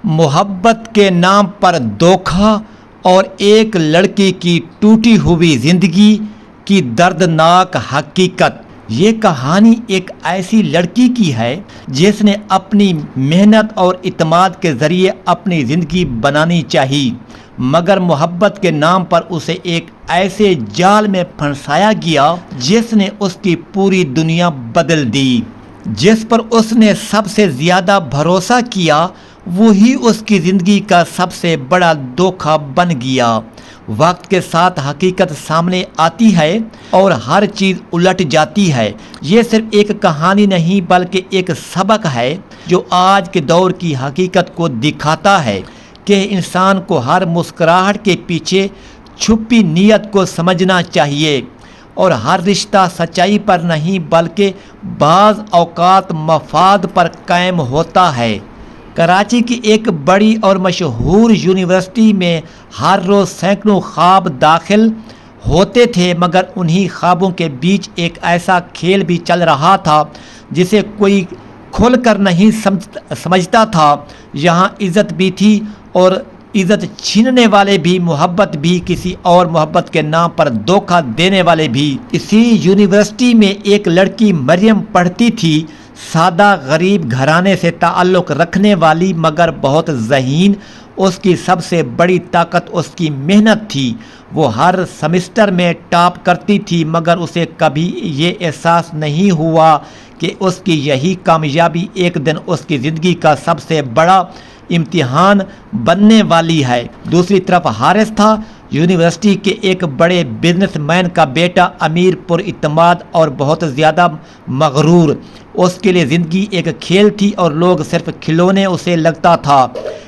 محبت کے نام پر دھوکہ اور ایک لڑکی کی ٹوٹی ہوئی زندگی کی دردناک حقیقت۔ یہ کہانی ایک ایسی لڑکی کی ہے جس نے اپنی محنت اور اعتماد کے ذریعے اپنی زندگی بنانی چاہی، مگر محبت کے نام پر اسے ایک ایسے جال میں پھنسایا گیا جس نے اس کی پوری دنیا بدل دی۔ جس پر اس نے سب سے زیادہ بھروسہ کیا وہی اس کی زندگی کا سب سے بڑا دھوکہ بن گیا۔ وقت کے ساتھ حقیقت سامنے آتی ہے اور ہر چیز الٹ جاتی ہے۔ یہ صرف ایک کہانی نہیں بلکہ ایک سبق ہے جو آج کے دور کی حقیقت کو دکھاتا ہے کہ انسان کو ہر مسکراہٹ کے پیچھے چھپی نیت کو سمجھنا چاہیے، اور ہر رشتہ سچائی پر نہیں بلکہ بعض اوقات مفاد پر قائم ہوتا ہے۔ کراچی کی ایک بڑی اور مشہور یونیورسٹی میں ہر روز سینکڑوں خواب داخل ہوتے تھے، مگر انہی خوابوں کے بیچ ایک ایسا کھیل بھی چل رہا تھا جسے کوئی کھل کر نہیں سمجھتا تھا۔ یہاں عزت بھی تھی اور عزت چھیننے والے بھی، محبت بھی، کسی اور محبت کے نام پر دھوکہ دینے والے بھی۔ اسی یونیورسٹی میں ایک لڑکی مریم پڑھتی تھی، سادہ غریب گھرانے سے تعلق رکھنے والی مگر بہت ذہین۔ اس کی سب سے بڑی طاقت اس کی محنت تھی۔ وہ ہر سمسٹر میں ٹاپ کرتی تھی، مگر اسے کبھی یہ احساس نہیں ہوا کہ اس کی یہی کامیابی ایک دن اس کی زندگی کا سب سے بڑا امتحان بننے والی ہے۔ دوسری طرف حارث تھا، یونیورسٹی کے ایک بڑے بزنس مین کا بیٹا، امیر، پر اعتماد اور بہت زیادہ مغرور۔ اس کے لیے زندگی ایک کھیل تھی اور لوگ صرف کھلونے۔ اسے لگتا تھا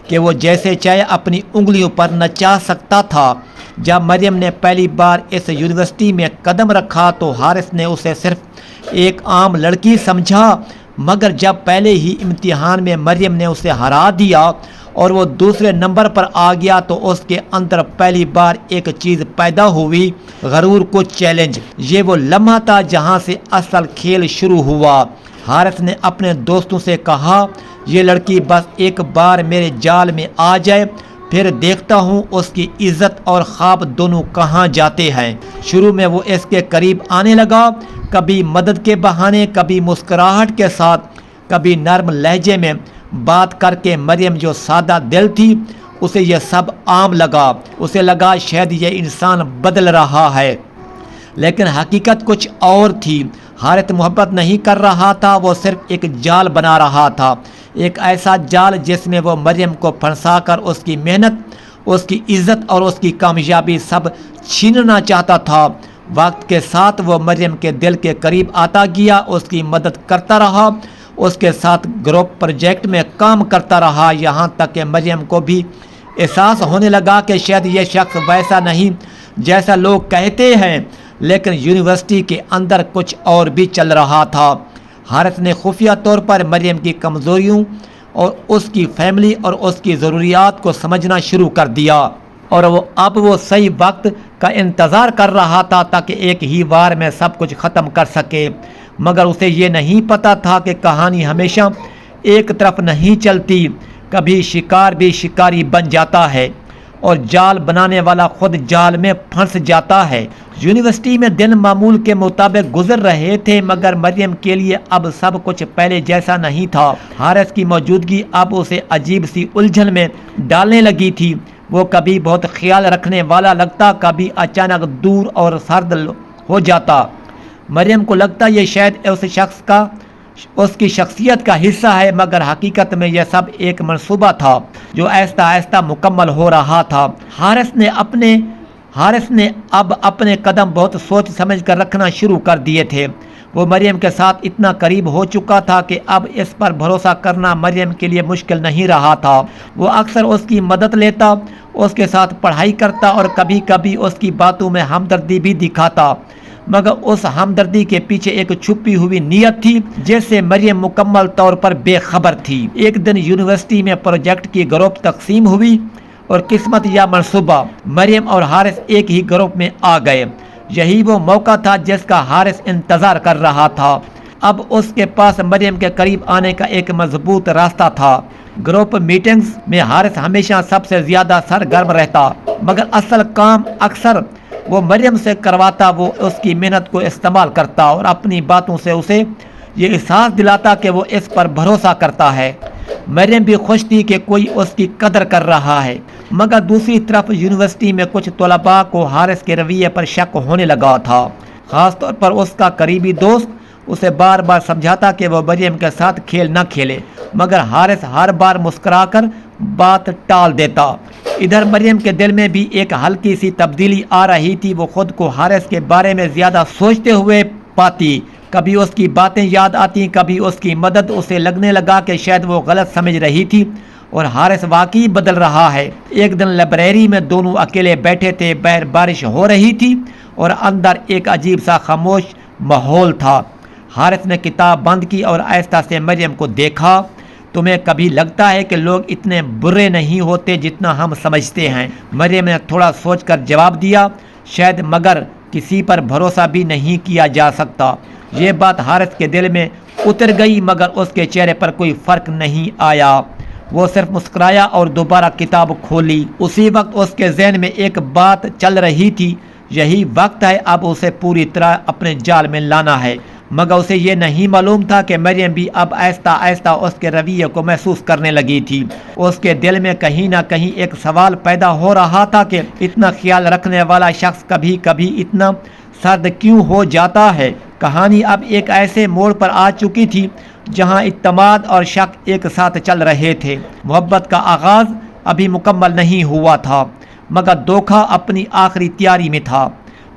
کہ وہ جیسے چاہے اپنی انگلیوں پر نچا سکتا تھا۔ جب مریم نے پہلی بار اس یونیورسٹی میں قدم رکھا تو حارث نے اسے صرف ایک عام لڑکی سمجھا، مگر جب پہلے ہی امتحان میں مریم نے اسے ہرا دیا اور وہ دوسرے نمبر پر آ گیا تو اس کے اندر پہلی بار ایک چیز پیدا ہوئی، غرور کو چیلنج۔ یہ وہ لمحہ تھا جہاں سے اصل کھیل شروع ہوا۔ حارث نے اپنے دوستوں سے کہا، یہ لڑکی بس ایک بار میرے جال میں آ جائے، پھر دیکھتا ہوں اس کی عزت اور خواب دونوں کہاں جاتے ہیں۔ شروع میں وہ اس کے قریب آنے لگا، کبھی مدد کے بہانے، کبھی مسکراہٹ کے ساتھ، کبھی نرم لہجے میں بات کر کے۔ مریم جو سادہ دل تھی اسے یہ سب عام لگا۔ اسے لگا شاید یہ انسان بدل رہا ہے، لیکن حقیقت کچھ اور تھی۔ حارث محبت نہیں کر رہا تھا، وہ صرف ایک جال بنا رہا تھا، ایک ایسا جال جس میں وہ مریم کو پھنسا کر اس کی محنت، اس کی عزت اور اس کی کامیابی سب چھیننا چاہتا تھا۔ وقت کے ساتھ وہ مریم کے دل کے قریب آتا گیا، اس کی مدد کرتا رہا، اس کے ساتھ گروپ پروجیکٹ میں کام کرتا رہا، یہاں تک کہ مریم کو بھی احساس ہونے لگا کہ شاید یہ شخص ویسا نہیں جیسا لوگ کہتے ہیں، لیکن یونیورسٹی کے اندر کچھ اور بھی چل رہا تھا۔ حارث نے خفیہ طور پر مریم کی کمزوریوں اور اس کی فیملی اور اس کی ضروریات کو سمجھنا شروع کر دیا، اور وہ صحیح وقت کا انتظار کر رہا تھا تاکہ ایک ہی وار میں سب کچھ ختم کر سکے۔ مگر اسے یہ نہیں پتا تھا کہ کہانی ہمیشہ ایک طرف نہیں چلتی، کبھی شکار بھی شکاری بن جاتا ہے اور جال بنانے والا خود جال میں پھنس جاتا ہے۔ یونیورسٹی میں دن معمول کے مطابق گزر رہے تھے، مگر مریم کے لیے اب سب کچھ پہلے جیسا نہیں تھا۔ حارث کی موجودگی اب اسے عجیب سی الجھن میں ڈالنے لگی تھی۔ وہ کبھی بہت خیال رکھنے والا لگتا، کبھی اچانک دور اور سرد ہو جاتا۔ مریم کو لگتا یہ شاید اس کی شخصیت کا حصہ ہے، مگر حقیقت میں یہ سب ایک منصوبہ تھا جو آہستہ آہستہ مکمل ہو رہا تھا۔ حارث نے اب اپنے قدم بہت سوچ سمجھ کر رکھنا شروع کر دیے تھے۔ وہ مریم کے ساتھ اتنا قریب ہو چکا تھا کہ اب اس پر بھروسہ کرنا مریم کے لیے مشکل نہیں رہا تھا۔ وہ اکثر اس کی مدد لیتا، اس کے ساتھ پڑھائی کرتا اور کبھی کبھی اس کی باتوں میں ہمدردی بھی دکھاتا، مگر اس ہمدردی کے پیچھے ایک چھپی ہوئی نیت تھی جس سے مریم مکمل طور پر بے خبر تھی۔ ایک دن یونیورسٹی میں پروجیکٹ کی گروپ تقسیم ہوئی اور قسمت یا منصوبہ مریم اور حارث ایک ہی گروپ میں آ گئے۔ یہی وہ موقع تھا جس کا حارث انتظار کر رہا تھا۔ اب اس کے پاس مریم کے قریب آنے کا ایک مضبوط راستہ تھا۔ گروپ میٹنگز میں حارث ہمیشہ سب سے زیادہ سرگرم رہتا، مگر اصل کام اکثر وہ مریم سے کرواتا۔ وہ اس کی محنت کو استعمال کرتا اور اپنی باتوں سے اسے یہ احساس دلاتا کہ وہ اس پر بھروسہ کرتا ہے۔ مریم بھی خوش تھی کہ کوئی اس کی قدر کر رہا ہے، مگر دوسری طرف یونیورسٹی میں کچھ طلباء کو حارث کے رویے پر شک ہونے لگا تھا، خاص طور پر اس کا قریبی دوست اسے بار بار سمجھاتا کہ وہ مریم کے ساتھ کھیل نہ کھیلے، مگر حارث ہر بار مسکرا کر بات ٹال دیتا۔ ادھر مریم کے دل میں بھی ایک ہلکی سی تبدیلی آ رہی تھی۔ وہ خود کو حارث کے بارے میں زیادہ سوچتے ہوئے پاتی، کبھی اس کی باتیں یاد آتی، کبھی اس کی مدد۔ اسے لگنے لگا کہ شاید وہ غلط سمجھ رہی تھی اور حارث واقعی بدل رہا ہے۔ ایک دن لائبریری میں دونوں اکیلے بیٹھے تھے، باہر بارش ہو رہی تھی اور اندر ایک عجیب سا خاموش ماحول تھا۔ حارث نے کتاب بند کی اور آہستہ سے مریم کو دیکھا۔ تمہیں کبھی لگتا ہے کہ لوگ اتنے برے نہیں ہوتے جتنا ہم سمجھتے ہیں؟ مریم نے تھوڑا سوچ کر جواب دیا، شاید، مگر کسی پر بھروسہ بھی نہیں کیا جا سکتا۔ یہ بات حارث کے دل میں اتر گئی، مگر اس کے چہرے پر کوئی فرق نہیں آیا۔ وہ صرف مسکرایا اور دوبارہ کتاب کھولی۔ اسی وقت اس کے ذہن میں ایک بات چل رہی تھی، یہی وقت ہے اب اسے پوری طرح اپنے جال میں لانا ہے۔ مگر اسے یہ نہیں معلوم تھا کہ مریم بھی اب آہستہ آہستہ اس کے رویے کو محسوس کرنے لگی تھی۔ اس کے دل میں کہیں نہ کہیں ایک سوال پیدا ہو رہا تھا کہ اتنا خیال رکھنے والا شخص کبھی کبھی اتنا سرد کیوں ہو جاتا ہے؟ کہانی اب ایک ایسے موڑ پر آ چکی تھی جہاں اعتماد اور شک ایک ساتھ چل رہے تھے۔ محبت کا آغاز ابھی مکمل نہیں ہوا تھا، مگر دھوکہ اپنی آخری تیاری میں تھا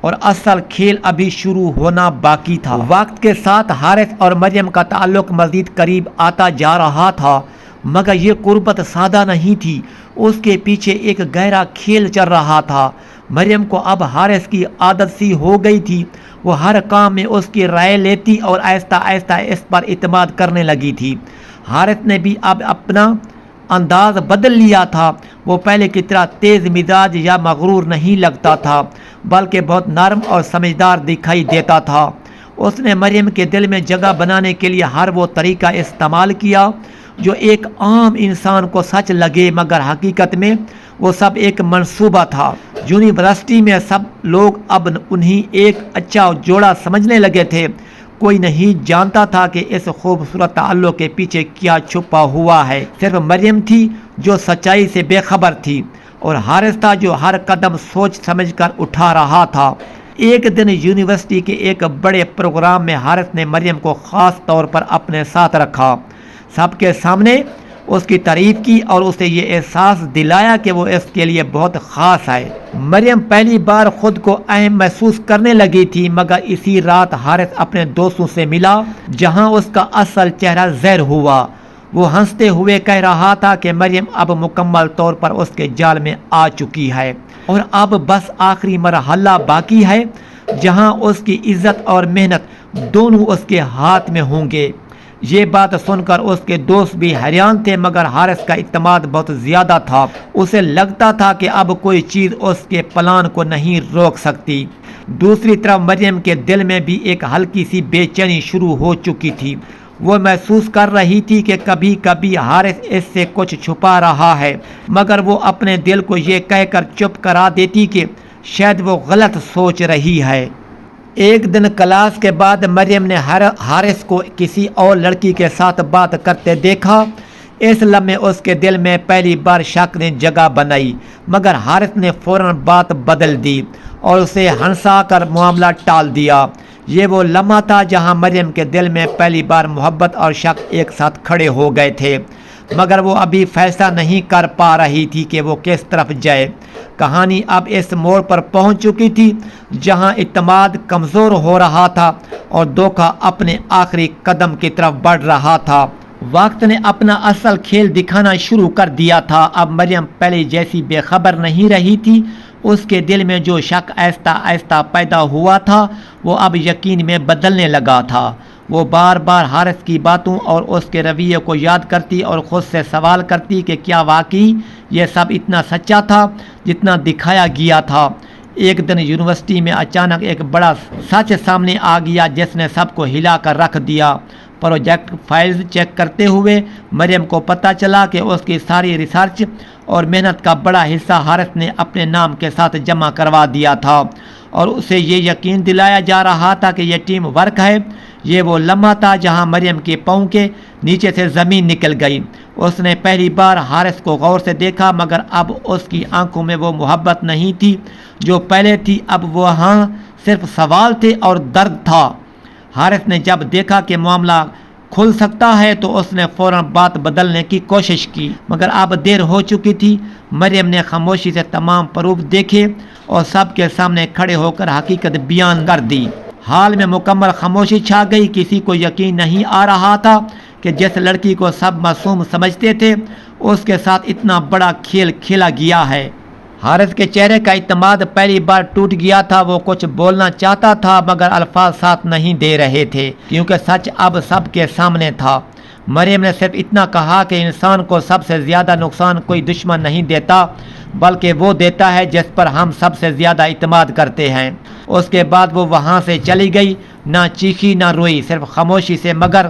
اور اصل کھیل ابھی شروع ہونا باقی تھا۔ وقت کے ساتھ حارث اور مریم کا تعلق مزید قریب آتا جا رہا تھا، مگر یہ قربت سادہ نہیں تھی، اس کے پیچھے ایک گہرا کھیل چل رہا تھا۔ مریم کو اب حارث کی عادت سی ہو گئی تھی، وہ ہر کام میں اس کی رائے لیتی اور آہستہ آہستہ اس پر اعتماد کرنے لگی تھی۔ حارث نے بھی اب اپنا انداز بدل لیا تھا۔ وہ پہلے کی طرح تیز مزاج یا مغرور نہیں لگتا تھا، بلکہ بہت نرم اور سمجھدار دکھائی دیتا تھا۔ اس نے مریم کے دل میں جگہ بنانے کے لیے ہر وہ طریقہ استعمال کیا جو ایک عام انسان کو سچ لگے، مگر حقیقت میں وہ سب ایک منصوبہ تھا۔ یونیورسٹی میں سب لوگ اب انہیں ایک اچھا جوڑا سمجھنے لگے تھے۔ کوئی نہیں جانتا تھا کہ اس خوبصورت تعلق کے پیچھے کیا چھپا ہوا ہے۔ صرف مریم تھی جو سچائی سے بے خبر تھی، اور حارث تھا جو ہر قدم سوچ سمجھ کر اٹھا رہا تھا۔ ایک دن یونیورسٹی کے ایک بڑے پروگرام میں حارث نے مریم کو خاص طور پر اپنے ساتھ رکھا، سب کے سامنے اس کی تعریف کی اور اسے یہ احساس دلایا کہ وہ اس کے لیے بہت خاص ہے۔ مریم پہلی بار خود کو اہم محسوس کرنے لگی تھی، مگر اسی رات حارث اپنے دوستوں سے ملا جہاں اس کا اصل چہرہ ظاہر ہوا۔ وہ ہنستے ہوئے کہہ رہا تھا کہ مریم اب مکمل طور پر اس کے جال میں آ چکی ہے اور اب بس آخری مرحلہ باقی ہے جہاں اس کی عزت اور محنت دونوں اس کے ہاتھ میں ہوں گے۔ یہ بات سن کر اس کے دوست بھی حیران تھے، مگر حارث کا اعتماد بہت زیادہ تھا۔ اسے لگتا تھا کہ اب کوئی چیز اس کے پلان کو نہیں روک سکتی۔ دوسری طرف مریم کے دل میں بھی ایک ہلکی سی بے چینی شروع ہو چکی تھی۔ وہ محسوس کر رہی تھی کہ کبھی کبھی حارث اس سے کچھ چھپا رہا ہے، مگر وہ اپنے دل کو یہ کہہ کر چپ کرا دیتی کہ شاید وہ غلط سوچ رہی ہے۔ ایک دن کلاس کے بعد مریم نے حارث کو کسی اور لڑکی کے ساتھ بات کرتے دیکھا۔ اس لمحے اس کے دل میں پہلی بار شک نے جگہ بنائی، مگر حارث نے فوراً بات بدل دی اور اسے ہنسا کر معاملہ ٹال دیا۔ یہ وہ لمحہ تھا جہاں مریم کے دل میں پہلی بار محبت اور شک ایک ساتھ کھڑے ہو گئے تھے، مگر وہ ابھی فیصلہ نہیں کر پا رہی تھی کہ وہ کس طرف جائے۔ کہانی اب اس موڑ پر پہنچ چکی تھی جہاں اعتماد کمزور ہو رہا تھا اور دھوکہ اپنے آخری قدم کی طرف بڑھ رہا تھا۔ وقت نے اپنا اصل کھیل دکھانا شروع کر دیا تھا۔ اب مریم پہلے جیسی بے خبر نہیں رہی تھی۔ اس کے دل میں جو شک آہستہ آہستہ پیدا ہوا تھا وہ اب یقین میں بدلنے لگا تھا۔ وہ بار بار حارث کی باتوں اور اس کے رویے کو یاد کرتی اور خود سے سوال کرتی کہ کیا واقعی یہ سب اتنا سچا تھا جتنا دکھایا گیا تھا۔ ایک دن یونیورسٹی میں اچانک ایک بڑا سچ سامنے آ گیا جس نے سب کو ہلا کر رکھ دیا۔ پروجیکٹ فائلز چیک کرتے ہوئے مریم کو پتہ چلا کہ اس کی ساری ریسرچ اور محنت کا بڑا حصہ حارث نے اپنے نام کے ساتھ جمع کروا دیا تھا، اور اسے یہ یقین دلایا جا رہا تھا کہ یہ ٹیم ورک ہے۔ یہ وہ لمحہ تھا جہاں مریم کے پاؤں کے نیچے سے زمین نکل گئی۔ اس نے پہلی بار حارث کو غور سے دیکھا، مگر اب اس کی آنکھوں میں وہ محبت نہیں تھی جو پہلے تھی، اب وہاں صرف سوال تھے اور درد تھا۔ حارث نے جب دیکھا کہ معاملہ کھل سکتا ہے تو اس نے فوراً بات بدلنے کی کوشش کی، مگر اب دیر ہو چکی تھی۔ مریم نے خاموشی سے تمام پروف دیکھے اور سب کے سامنے کھڑے ہو کر حقیقت بیان کر دی۔ حال میں مکمل خاموشی چھا گئی۔ کسی کو یقین نہیں آ رہا تھا کہ جس لڑکی کو سب معصوم سمجھتے تھے اس کے ساتھ اتنا بڑا کھیل کھیلا گیا ہے۔ حارث کے چہرے کا اعتماد پہلی بار ٹوٹ گیا تھا۔ وہ کچھ بولنا چاہتا تھا مگر الفاظ ساتھ نہیں دے رہے تھے کیونکہ سچ اب سب کے سامنے تھا۔ مریم نے صرف اتنا کہا کہ انسان کو سب سے زیادہ نقصان کوئی دشمن نہیں دیتا بلکہ وہ دیتا ہے جس پر ہم سب سے زیادہ اعتماد کرتے ہیں۔ اس کے بعد وہ وہاں سے چلی گئی، نہ چیخی نہ روئی، صرف خاموشی سے، مگر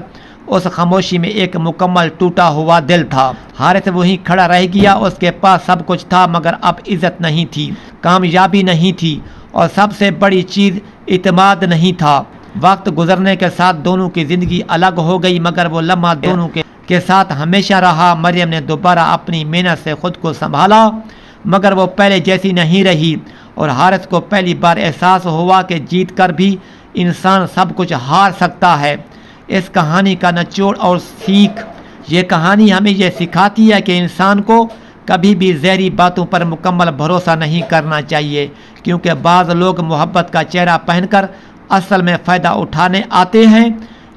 اس خاموشی میں ایک مکمل ٹوٹا ہوا دل تھا۔ حارث وہیں کھڑا رہ گیا۔ اس کے پاس سب کچھ تھا مگر اب عزت نہیں تھی، کامیابی نہیں تھی، اور سب سے بڑی چیز اعتماد نہیں تھا۔ وقت گزرنے کے ساتھ دونوں کی زندگی الگ ہو گئی مگر وہ لمحہ دونوں کے ساتھ ہمیشہ رہا۔ مریم نے دوبارہ اپنی محنت سے خود کو سنبھالا مگر وہ پہلے جیسی نہیں رہی، اور حارث کو پہلی بار احساس ہوا کہ جیت کر بھی انسان سب کچھ ہار سکتا ہے۔ اس کہانی کا نچوڑ اور سیکھ، یہ کہانی ہمیں یہ سکھاتی ہے کہ انسان کو کبھی بھی ظاہری باتوں پر مکمل بھروسہ نہیں کرنا چاہیے، کیونکہ بعض لوگ محبت کا چہرہ پہن کر اصل میں فائدہ اٹھانے آتے ہیں۔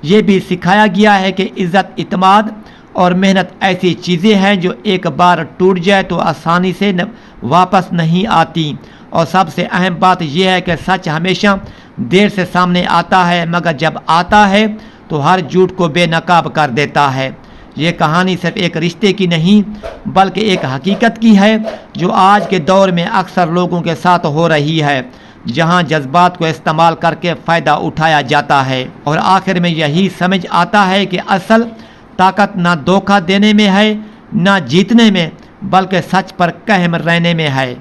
یہ بھی سکھایا گیا ہے کہ عزت، اعتماد اور محنت ایسی چیزیں ہیں جو ایک بار ٹوٹ جائے تو آسانی سے واپس نہیں آتی، اور سب سے اہم بات یہ ہے کہ سچ ہمیشہ دیر سے سامنے آتا ہے مگر جب آتا ہے تو ہر جھوٹ کو بے نقاب کر دیتا ہے۔ یہ کہانی صرف ایک رشتے کی نہیں بلکہ ایک حقیقت کی ہے جو آج کے دور میں اکثر لوگوں کے ساتھ ہو رہی ہے، جہاں جذبات کو استعمال کر کے فائدہ اٹھایا جاتا ہے، اور آخر میں یہی سمجھ آتا ہے کہ اصل طاقت نہ دھوکہ دینے میں ہے نہ جیتنے میں بلکہ سچ پر قائم رہنے میں ہے۔